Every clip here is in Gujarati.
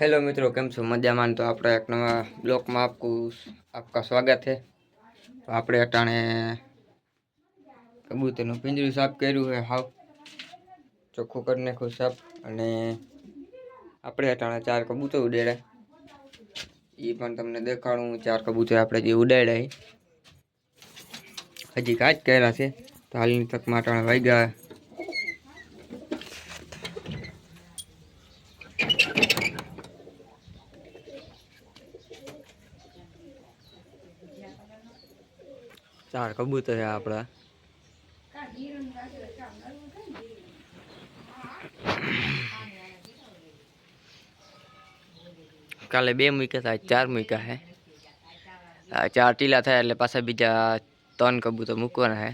हेलो मित्रों, केम छो मजामां। तो आप एक नवा ब्लॉग में आपका स्वागत है। तो आप अटाणे कबूतर पिंजरू साफ कर्યું है, हाव ચોખ્ખું કરી નાખ્યું સાફ। અને આપણે અટાણે 4 કબૂતર ઉડાડ્યા, એ પણ તમને દેખાડું। 4 કબૂતર આપણે જે ઉડાડ્યા હજી કાંઈ જ કર્યા છે। તો હાલની તકમાં અટાણે વાગ્યા 4 कबूतर है आपड़ा। काले 2 मूक्या था, 4 मूक्या है। 4 टीला था એટલે પાછા બીજા 3 कबूतर મૂકવાના है।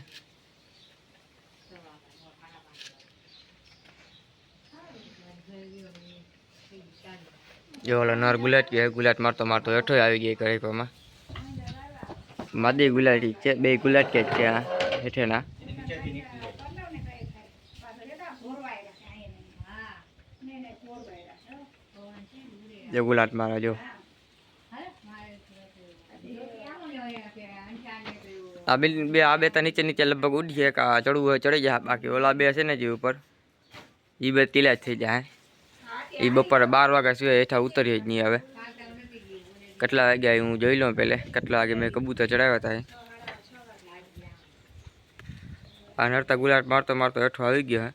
जो वाला नर गुलाटी है, गुलाट मारतो मारतो हेठो આવી ગઈ ઘરેકમાં। मादी गुलाटी છે, 2 गुलाटी છે આ હેઠેના। जो गुलाट मारा जो आ बे तो नीचे नीचे लगभग उड़ी है, चढ़ू है चढ़ी जाए। बाकी ओला 2 है ने जी ऊपर ये 2 तीला थी जाए। ये बपोर 12 वाग्या सिवाय हेठा उतरी ज नहीं। हवे કેટલા વાગ્યા હું જોઈ લઉં પહેલે, કેટલા વાગે મેં કબૂતર ચડાવ્યા હતા। આ નરતા ગુલાટ મારતો મારતો હેઠો આવી ગયો है।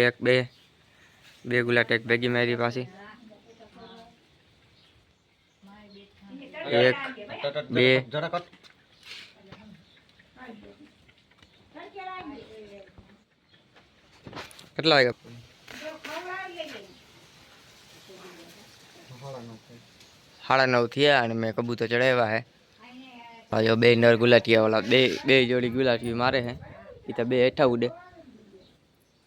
1 2 ગુલાટ એક ભેગી મારી પાછી। 1 2 કેટલા વાગ્યા 9:30 થયા અને મેં કબૂતર ચડાવ્યા है। भाई 2 नर गुलाटिया वाला 2 जोड़ी गुलाटी मारे है। ये तो 2 हेठा उड़े,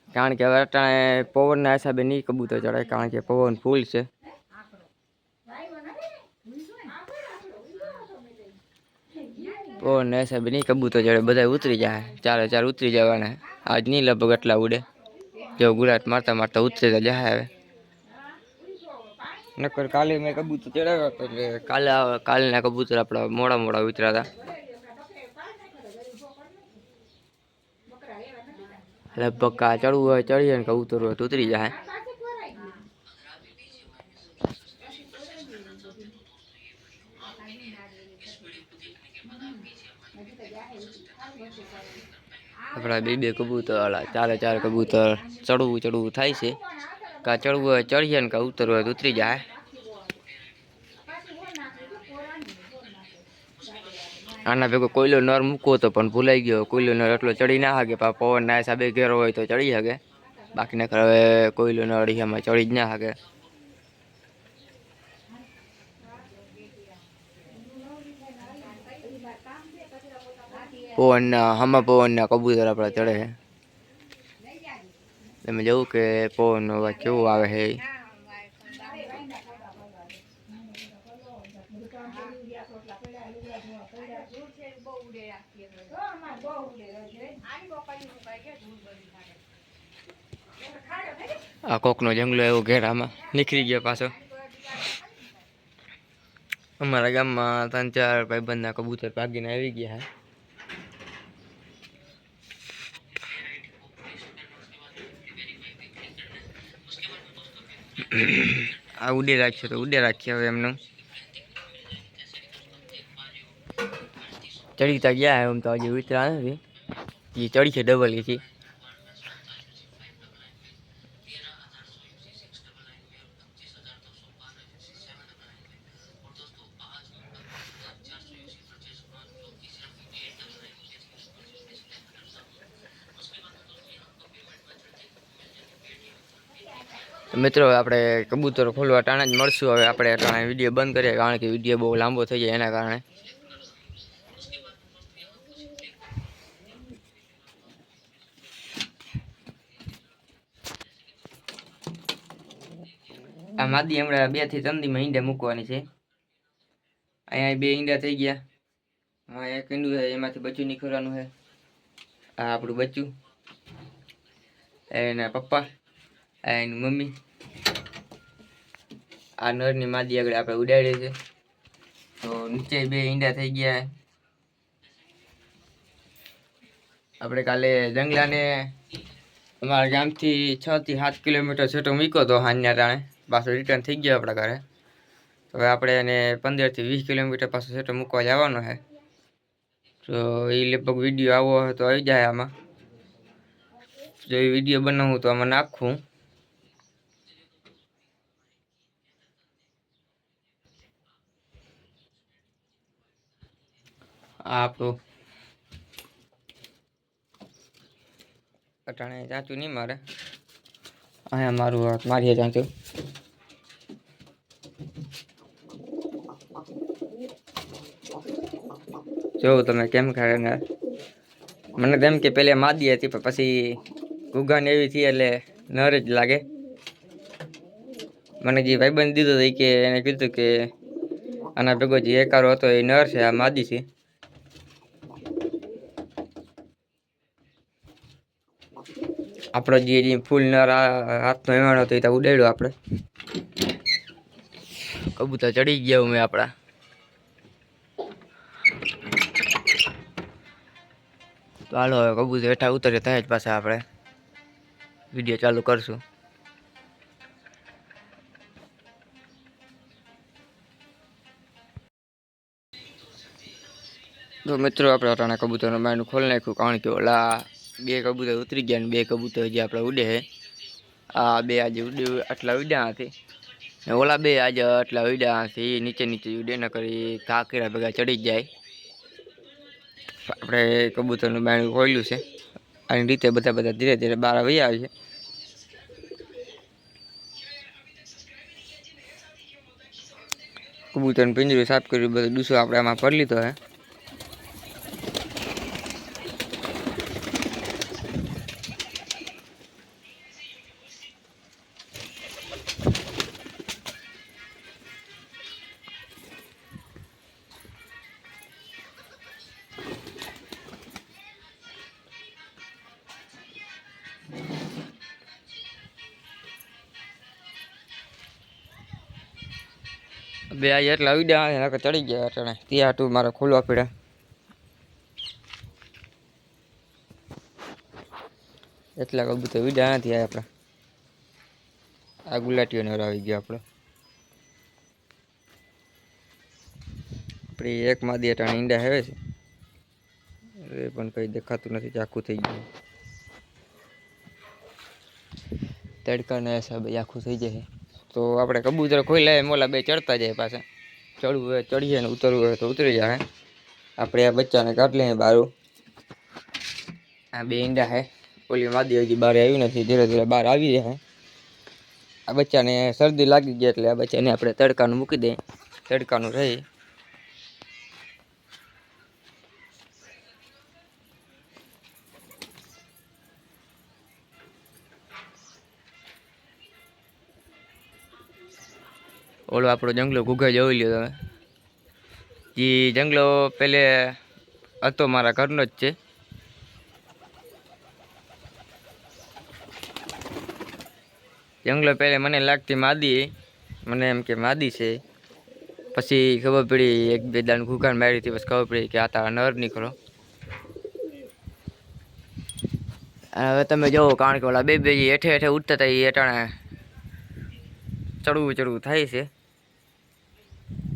कारण के हवे अटाणे पवन ना हिसाबे नहीं कबूतर चढ़ाय, कारण के पवन फूल से। पवन ना हिसाबे नहीं कबूतर चढ़े, बधाय उतरी जाए। 4 उतरी जवाना है। आज नहीं लगभग एटला उड़े, जो गुलाट मारता मारता उतरे तो जाए। हवे नकर काले मैं कबूतर चढ़ाव्या तो એટલે કાલના કબૂતર આપડા મોડા મોડા ઉતર્યા હતા। लगभग चढ़ू है चढ़ी ने कबूतर हो तो उतरी जाए। अपना 2 कबूतर वाला 4 कबूतर चढ़ू चढ़ू थाय छे। का चढ़ू है चढ़िए ने का उतर हो तो उतरी जाए। आना भेगो कोयलो नर मूको तो पण भूलाई गयो। कोयलो नर એટલો ચડી ના શકે, પવન ના હિસાબે ઘેરો હોય તો ચડી શકે, બાકી નકર હવે કોયલો નર અડીયામાં ચડી જ ના શકે। પવન હમા પવન ના કબૂતર આપડા ચડે છે। તમે જોવું કે પવન નો અવાજ કેવો આવે છે। आ कोकनो जंगलो एवो घेरामां નીકળી ગયો पाछो। અમારા ગામમાં 3-4 ભાઈબંધના કબૂતર ભાગીને આવી ગયા है। आ उड़े राख्यो तो उड़े राख्यो હવે એમનું ચડીતા ગયા है। हम तो हજી ઉતરા નથી, ये चढ़ी છે डबल थी। मित्रों આપણે કબૂતર ખોલવા ટાણે જ મળશું। હવે આપણે ટાણે વિડિયો બંધ કરીએ, કારણ કે વિડિયો બહુ લાંબો થઈ જાય એના કારણે। આ માદી હમણાં 2 થી 3 દીમાં ઈંડા મૂકવાની છે। અહીંયા 2 ઈંડા થઈ ગયા। હા એક ઈંડું છે, એમાંથી બચ્ચું નીકળવાનું છે। આ આપણું બચ્ચું, એના પપ્પા, એની મમ્મી આ નરની માદી આગળ આપણે ઉડાડી છે. તો નીચે 2 ઈંડા થઈ ગયા. આપણે કાલે જંગલાને અમારા ગામથી 6 થી 7 કિલોમીટર છેટો મૂક્યો તો હાંજના ટાણે. પાછો રિટર્ન થઈ ગયો આપણા ઘરે. હવે આપણે એને 15 થી 20 કિલોમીટર પાછો છેટો મૂકવા જવાનો છે. તો એ લગભગ વિડીયો આવો હોય તો આવી જાય આમાં. જો એ વિડીયો બનાવું તો આમાં નાખું. આપણું અટાણે ચાંચું નહીં મારે. અહીંયા મારું મારીએ ચાંચું. જોવું તમે કેમ ખાય ને. મને તેમ કે પહેલે માદી હતી પણ પછી ગુગાને એવી થઈ એટલે નર જ લાગે. મને જે ભાઈબંધ દીધો હતો કે એને કીધું કે આના ભેગો જે એકારો હતો એ નર છે, આ માદી છે. આપણો જે ફૂલ નર હાથનો એવાણો હતો એ તો ઉડાડ્યો આપણે. કબૂતર ચડી ગયા મેં આપણા. તો હાલો હવે કબૂતર હેઠા ઉતરે થાય જ પાછા આપણે વિડીયો ચાલુ કરશું. તો મિત્રો આપણે અટાણા કબૂતરનું માયનું ખોલી નાખ્યું, કારણ કે ઓલા 2 કબૂતર ઉતરી ગયા ને 2 કબૂતર જે આપણે ઉડે છે. આ 2 આજે આટલા ઉડ્યા નથી ને ઓલા 2 આજે આટલા ઉડ્યા નથી. એ નીચે ઉડે ન કરી કાકરા ભેગા ચડી જાય. આપણે કબૂતરનું બાયણું ખોલ્યું છે. આની રીતે બધા ધીરે ધીરે બહાર આવી આવે છે. કબૂતરનું પિંજરું સાફ કર્યું, બધું ડૂસો આપણે આમાં ભરી લીધો હે. બે આજે એટલા ઉડ્યા ચડી ગયા અટાણે. ત્યાં તું મારે ખોલવા પડ્યા. એટલા કબૂતર ઉડ્યા નથી આપણે. આ ગુલાટીઓ નર આવી ગયો આપણે. આપણી એક માદી અટાણે ઈંડા હેવે છે. એ પણ કંઈ દેખાતું નથી, આખું થઈ ગયું. તડકાના હિસાબે આખું થઈ જાય. તો આપણે કબૂતર ખોઈ મોલા 2 ચડતા જાય પાછા. ચડવું હોય ચડીએ ને ઉતરવું હોય તો ઉતરી જાય. આપણે આ બચ્ચાને કાઢી લઈએ બહાર. આ 2 ઈંડા છે. ઓલી માદી હજી બહાર આવી નથી, ધીરે ધીરે બહાર આવી જાય. આ બચ્ચાને શરદી લાગી ગઈ એટલે આ બચ્ચાને આપણે તડકાનું મૂકી દઈએ. તડકાનું રહી. ઓલો આપણો જંગલો ઘૂઘા જોઈ લ્યો તમે. જે જંગલો પહેલે હતો મારા ઘરનો જ છે. જંગલો પહેલે મને લાગતી માદી, મને એમ કે માદી છે. પછી ખબર પડી 1-2 દાન ઘૂઘાને મારી હતી. પછી ખબર પડી કે આ તારા નર નીકળો. હવે તમે જોવો, કારણ કે ઓલા 2 હેઠે ઉડતા હતા એ અટાણે ચડવું થાય છે.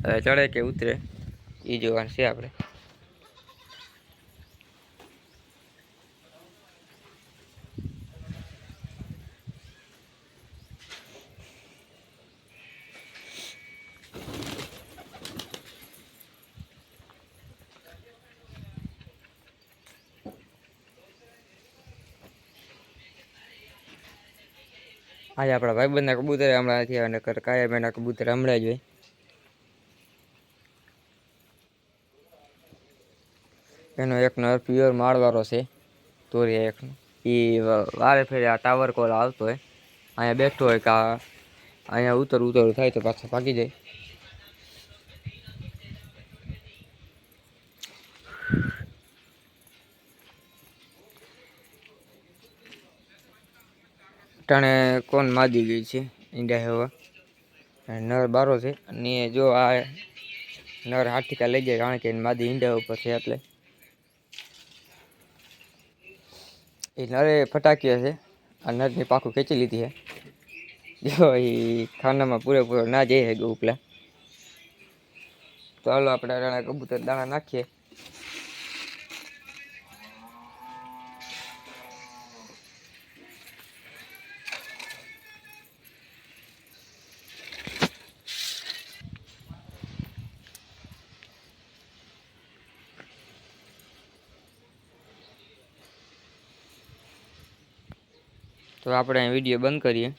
હવે ચડે કે ઉતરે એ જોવાનું છે આપણે. આજે આપણા ભાઈબંધના કબૂતર હમણાં થયા અને કાયમ એના કબૂતર હમણાં જ હોય. એનો એક નર પ્યોર માળવાળો છે, તોરિયા એકનો. એ વારે ફેરે આ ટાવર કોલ આવતો હોય, અહીંયા બેઠો હોય કે અહીંયા ઉતરવું થાય તો પાછો ભાગી જાય. ટાણે કોણ માદી ગઈ છે ઈંડા હેવા. નર બારો છે અને જો આ નર હાથીકા લઈ જાય કારણ કે માદી ઈંડા ઉપર છે એટલે એ નરે ફટાકીયા છે આ નરની પાખું ખેંચી લીધી છે જો એ ખાનામાં પૂરેપૂરો ના જઈ શકે ઉપલા તો હાલો આપણે રાણા કબૂતર દાણા નાખીએ તો આપણે વિડીયો બંધ કરીએ